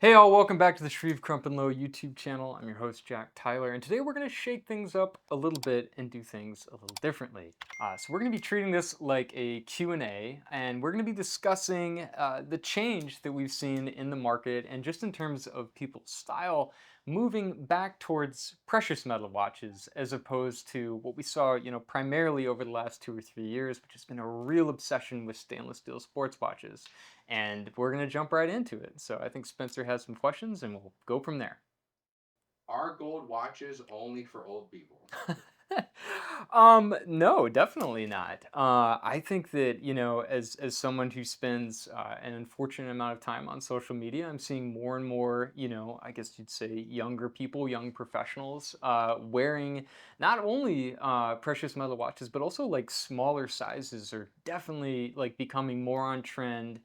Hey all, welcome back to the Shreve Crump and Low YouTube channel. I'm your host Jack Tyler, and today we're going to shake things up a little bit and do things a little differently. So we're going to be treating this like a Q&A, and we're going to be discussing the change that we've seen in the market and just in terms of people's style moving back towards precious metal watches as opposed to what we saw, primarily over the last 2 or 3 years, which has been a real obsession with stainless steel sports watches, and we're going to jump right into it. So I think Spencer has some questions and we'll go from there. Are gold watches only for old people? No, definitely not. I think that, as someone who spends an unfortunate amount of time on social media, I'm seeing more and more, I guess you'd say younger people, young professionals, wearing not only precious metal watches, but also like smaller sizes are definitely like becoming more on trend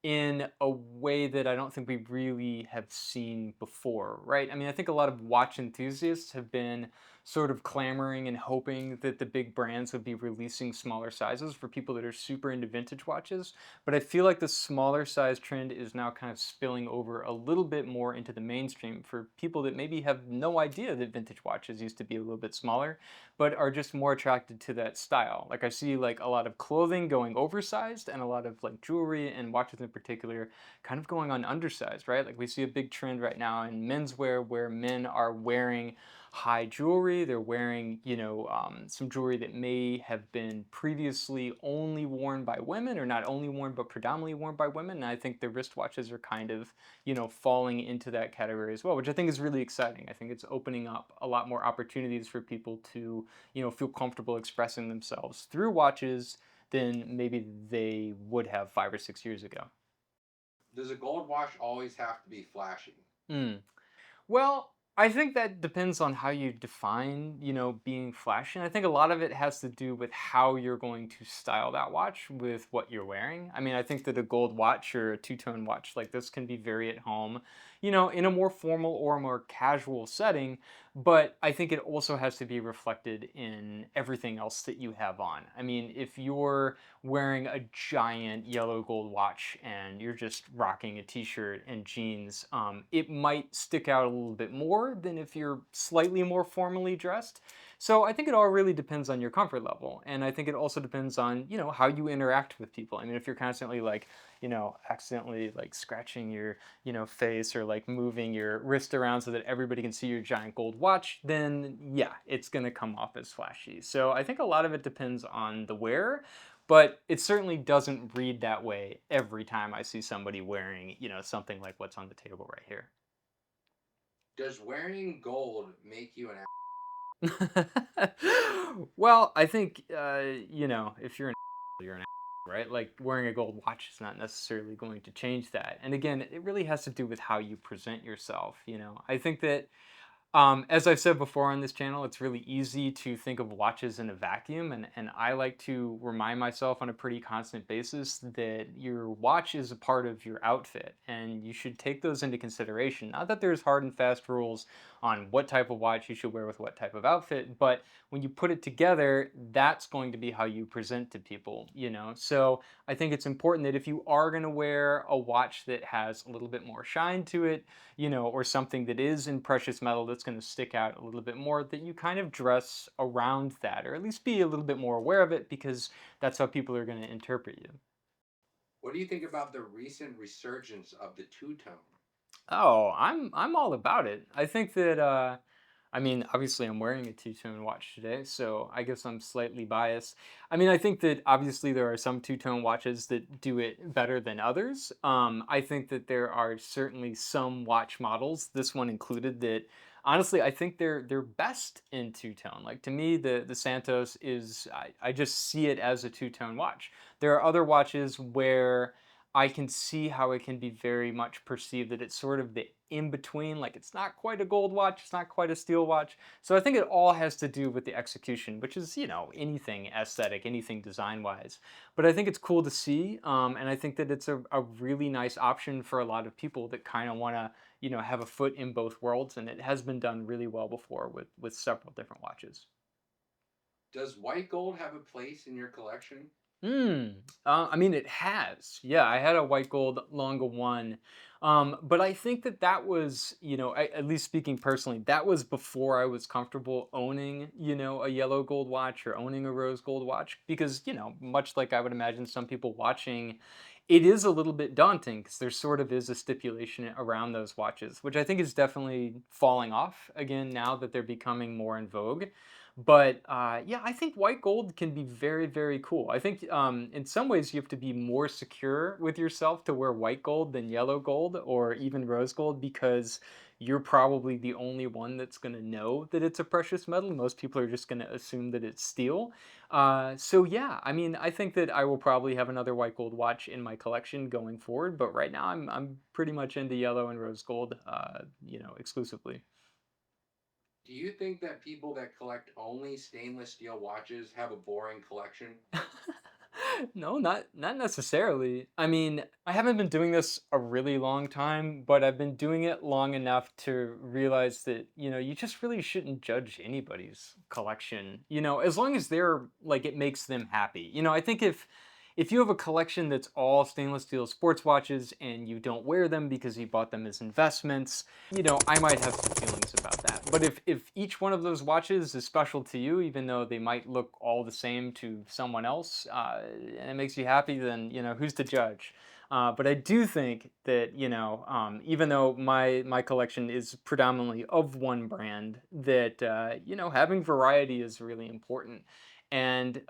in a way that I don't think we really have seen before, right? I mean, I think a lot of watch enthusiasts have been sort of clamoring and hoping that the big brands would be releasing smaller sizes for people that are super into vintage watches. But I feel like the smaller size trend is now kind of spilling over a little bit more into the mainstream for people that maybe have no idea that vintage watches used to be a little bit smaller, but are just more attracted to that style. Like I see like a lot of clothing going oversized and a lot of like jewelry and watches in particular kind of going on undersized, right? Like we see a big trend right now in menswear where men are wearing high jewelry. They're wearing, some jewelry that may have been previously only worn by women, or not only worn, but predominantly worn by women. And I think the wristwatches are kind of, falling into that category as well, which I think is really exciting. I think it's opening up a lot more opportunities for people to, feel comfortable expressing themselves through watches than maybe they would have 5 or 6 years ago. Does a gold watch always have to be flashy? Mm. Well, I think that depends on how you define, being flashy. And I think a lot of it has to do with how you're going to style that watch with what you're wearing. I mean, I think that a gold watch or a two-tone watch like this can be very at home, in a more formal or more casual setting. But I think it also has to be reflected in everything else that you have on. I mean, if you're wearing a giant yellow gold watch and you're just rocking a t-shirt and jeans, it might stick out a little bit more than if you're slightly more formally dressed. So I think it all really depends on your comfort level. And I think it also depends on, how you interact with people. I mean, if you're constantly like, accidentally like scratching your, face or like moving your wrist around so that everybody can see your giant gold watch, then yeah, it's going to come off as flashy. So I think a lot of it depends on the wearer, but it certainly doesn't read that way every time I see somebody wearing, something like what's on the table right here. Does wearing gold make you an Well, I think if you're an you're an right? Like wearing a gold watch is not necessarily going to change that. And again, it really has to do with how you present yourself. I think that as I've said before on this channel, it's really easy to think of watches in a vacuum, and I like to remind myself on a pretty constant basis that your watch is a part of your outfit, and you should take those into consideration. Not that there's hard and fast rules on what type of watch you should wear with what type of outfit, but when you put it together, that's going to be how you present to people. So I think it's important that if you are going to wear a watch that has a little bit more shine to it, or something that is in precious metal that's going to stick out a little bit more, that you kind of dress around that, or at least be a little bit more aware of it, because that's how people are going to interpret you. What do you think about the recent resurgence of the two-tone? Oh, I'm all about it. I think that I mean, obviously I'm wearing a two-tone watch today, so I guess I'm slightly biased. I mean, I think that obviously there are some two-tone watches that do it better than others. I think that there are certainly some watch models, this one included, that honestly I think they're best in two-tone. Like to me, the Santos is I just see it as a two-tone watch. There are other watches where I can see how it can be very much perceived that it's sort of the in between, like it's not quite a gold watch, it's not quite a steel watch. So I think it all has to do with the execution, which is, anything aesthetic, anything design wise. But I think it's cool to see. And I think that it's a really nice option for a lot of people that kind of want to, have a foot in both worlds. And it has been done really well before with several different watches. Does white gold have a place in your collection? I mean, it has. Yeah, I had a white gold Longa one, but I think that that was, at least speaking personally, that was before I was comfortable owning, a yellow gold watch or owning a rose gold watch, because much like I would imagine some people watching, it is a little bit daunting because there sort of is a stipulation around those watches, which I think is definitely falling off again now that they're becoming more in vogue. But yeah, I think white gold can be very, very cool. I think in some ways you have to be more secure with yourself to wear white gold than yellow gold or even rose gold because you're probably the only one that's going to know that it's a precious metal. Most people are just going to assume that it's steel. So yeah, I mean, I think that I will probably have another white gold watch in my collection going forward. But right now, I'm pretty much into yellow and rose gold, exclusively. Do you think that people that collect only stainless steel watches have a boring collection? No, not necessarily. I mean, I haven't been doing this a really long time, but I've been doing it long enough to realize that, you just really shouldn't judge anybody's collection, as long as they're like it makes them happy. I think if you have a collection that's all stainless steel sports watches and you don't wear them because you bought them as investments, I might have some feelings about that. But if each one of those watches is special to you, even though they might look all the same to someone else, and it makes you happy, then who's to judge? But I do think that even though my collection is predominantly of one brand, that having variety is really important. And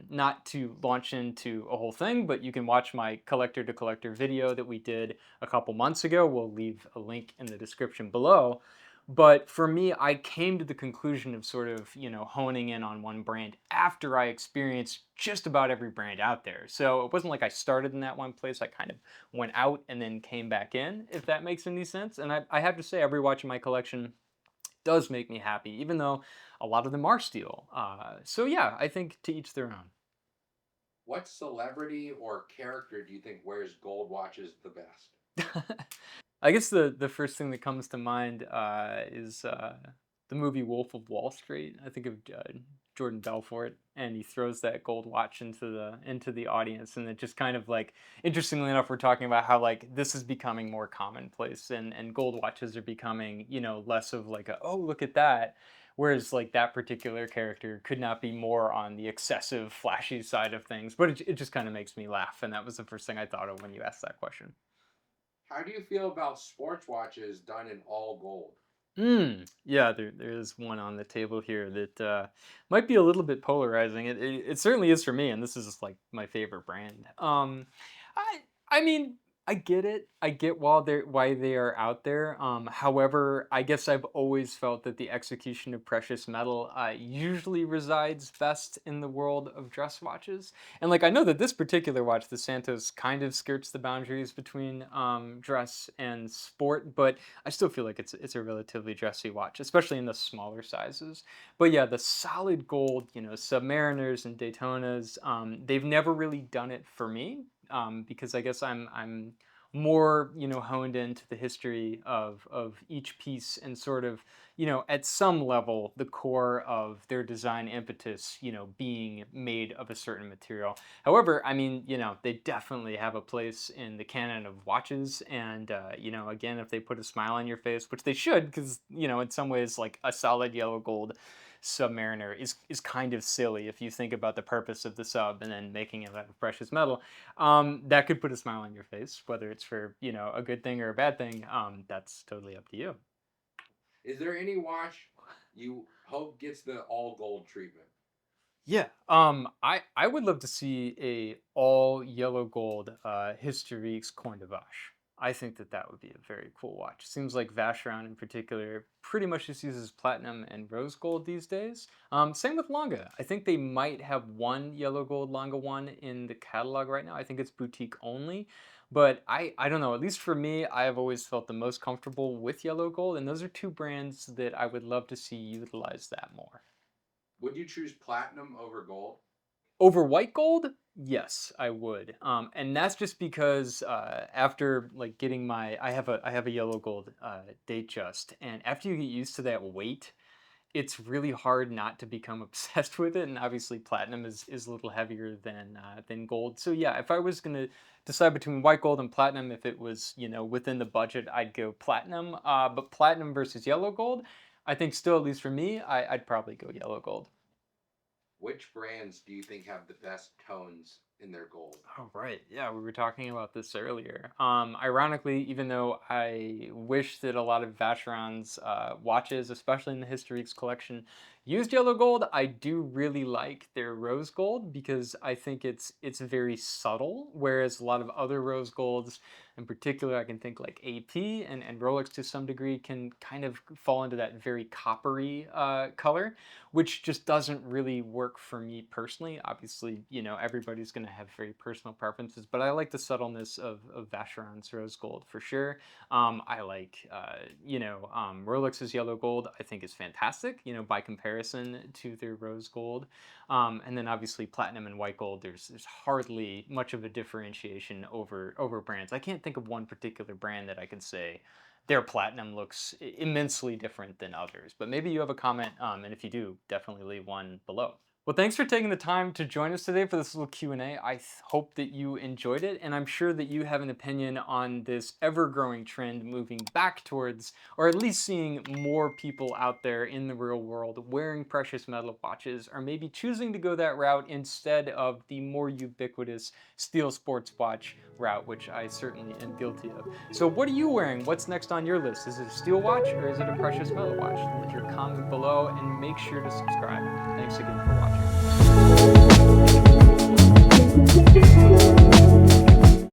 not to launch into a whole thing, but you can watch my collector to collector video that we did a couple months ago. We'll leave a link in the description below. But for me, I came to the conclusion of sort of, honing in on one brand after I experienced just about every brand out there. So it wasn't like I started in that one place. I kind of went out and then came back in, if that makes any sense. And I have to say, every watch in my collection does make me happy, even though a lot of them are steel. So yeah, I think to each their own. What celebrity or character do you think wears gold watches the best? I guess the first thing that comes to mind is the movie Wolf of Wall Street. I think of Jordan Belfort, and he throws that gold watch into the audience, and it just kind of like, interestingly enough, we're talking about how like this is becoming more commonplace, and gold watches are becoming less of like a, oh, look at that. Whereas like that particular character could not be more on the excessive flashy side of things, but it just kind of makes me laugh, and that was the first thing I thought of when you asked that question. How do you feel about sports watches done in all gold? Yeah, there is one on the table here that might be a little bit polarizing. It certainly is for me, and this is just like my favorite brand. I mean, I get it. I get why they are out there. However, I guess I've always felt that the execution of precious metal usually resides best in the world of dress watches. And like I know that this particular watch, the Santos, kind of skirts the boundaries between dress and sport, but I still feel like it's a relatively dressy watch, especially in the smaller sizes. But yeah, the solid gold, Submariners and Daytonas, they've never really done it for me, because I guess I'm more honed into the history of each piece and sort of at some level the core of their design impetus being made of a certain material. However, I mean, they definitely have a place in the canon of watches. And, again, if they put a smile on your face, which they should, because, in some ways, like a solid yellow gold Submariner is kind of silly if you think about the purpose of the sub and then making it out of precious metal. That could put a smile on your face, whether it's for, a good thing or a bad thing. That's totally up to you. Is there any watch you hope gets the all gold treatment? Yeah, I would love to see a all yellow gold Historiques Coin de Vache. I think that that would be a very cool watch. Seems like Vacheron in particular pretty much just uses platinum and rose gold these days. Same with Longa. I think they might have one yellow gold Longa one in the catalog right now. I think it's boutique only, but I don't know. At least for me, I have always felt the most comfortable with yellow gold, and those are two brands that I would love to see utilize that more. Would you choose platinum over gold? Over white gold? Yes, I would. And that's just because after like getting I have a yellow gold date just, and after you get used to that weight, it's really hard not to become obsessed with it. And obviously, platinum is a little heavier than gold. So yeah, if I was gonna decide between white gold and platinum, if it was within the budget, I'd go platinum. But platinum versus yellow gold, I think still, at least for me, I'd probably go yellow gold. Which brands do you think have the best tones in their gold? Oh, right. Yeah, we were talking about this earlier. Ironically, even though I wish that a lot of Vacheron's watches, especially in the Historiques collection, used yellow gold, I do really like their rose gold because I think it's very subtle, whereas a lot of other rose golds, in particular, I can think like AP and Rolex to some degree, can kind of fall into that very coppery color, which just doesn't really work for me personally. Obviously, everybody's going to have very personal preferences, but I like the subtleness of Vacheron's rose gold for sure. I like, Rolex's yellow gold, I think is fantastic, by comparison to their rose gold. And then obviously platinum and white gold, there's hardly much of a differentiation over brands. I can't think of one particular brand that I can say their platinum looks immensely different than others. But maybe you have a comment, and if you do, definitely leave one below. Well, thanks for taking the time to join us today for this little Q&A. I hope that you enjoyed it, and I'm sure that you have an opinion on this ever-growing trend moving back towards, or at least seeing more people out there in the real world wearing precious metal watches, or maybe choosing to go that route instead of the more ubiquitous steel sports watch route, which I certainly am guilty of. So what are you wearing? What's next on your list? Is it a steel watch or is it a precious metal watch? Leave your comment below and make sure to subscribe. Thanks again for watching.